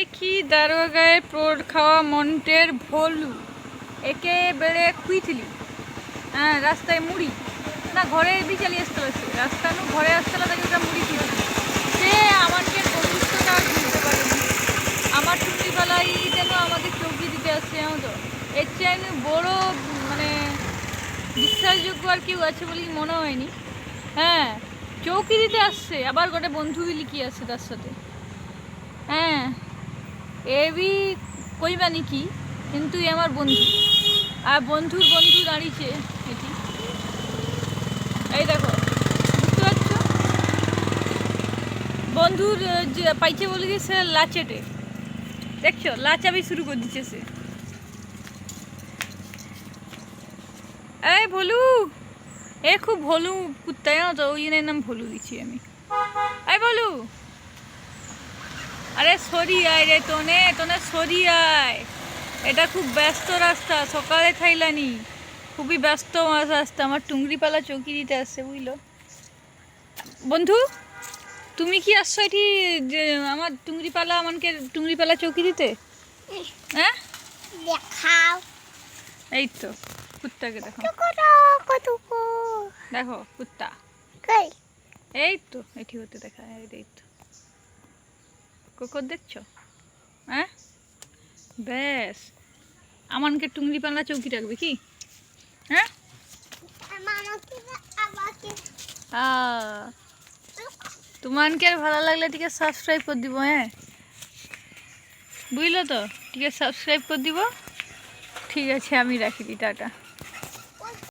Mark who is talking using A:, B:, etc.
A: দেখি দারোগা গায়ে পোড় খাওয়া মন্টের ভোলু একে বেড়ে খুঁইছিলি হ্যাঁ রাস্তায় মুড়ি না ঘরে বি চালিয়ে আসতে পারছে রাস্তা ঘরে আসতে তাকে ওটা মুড়ি খেয়েছিল সে আমাকে বন্ধুত্বটা আর ভুলতে পারেনি। আমার টুকরিপালাই যেন আমাকে চৌকি দিতে আসছে জানো তো। এর চেয়ে বড় মানে বিশ্বাসযোগ্য আর কেউ আছে বলে মনে হয়নি। হ্যাঁ চৌকি দিতে আসছে আবার গোটে বন্ধু লিখিয়ে আসছে তার সাথে। হ্যাঁ এবি কইবা নাকি কিন্তু আমার বন্ধু আর বন্ধুর বন্ধু দাঁড়িয়েছে এটি এই দেখো বুঝতে পারছো বন্ধুর যে পাইছে বলে কি সে লাচেটে দেখছো লাচাবি শুরু করে দিচ্ছে সে। এই ভোলু এ খুব ভোলু কুত্তা জানো তো ওই জন্য নাম ভোলু দিচ্ছি আমি। এই ভোলু আরে সরি আয় রে তোনে তোনে সরি আয় এটা খুব ব্যস্ত রাস্তা সকালে থাইলানি খুবই ব্যস্ত রাস্তা আমার টুংরিপালা চৌকি দিতে আসছে বুঝলো। বন্ধু তুমি কি আসছো এটি যে আমার টুংরিপালা আমাকে টুংরিপালা চৌকি দিতে? হ্যাঁ
B: দেখাও
A: এই তো কুত্তাকে দেখো দেখো কুত্তা এই তো এটি হতে দেখা এই তো কুকুর দেখছো হ্যাঁ বেশ আমাকে টুংরিপালা চৌকি রাখবে কি হ্যাঁ তোমাকে ভালো লাগলে ঠিক আছে সাবস্ক্রাইব করে দিব হ্যাঁ বুঝলো তো ঠিক আছে সাবস্ক্রাইব করে দিব ঠিক আছে আমি রাখি দি টাটা।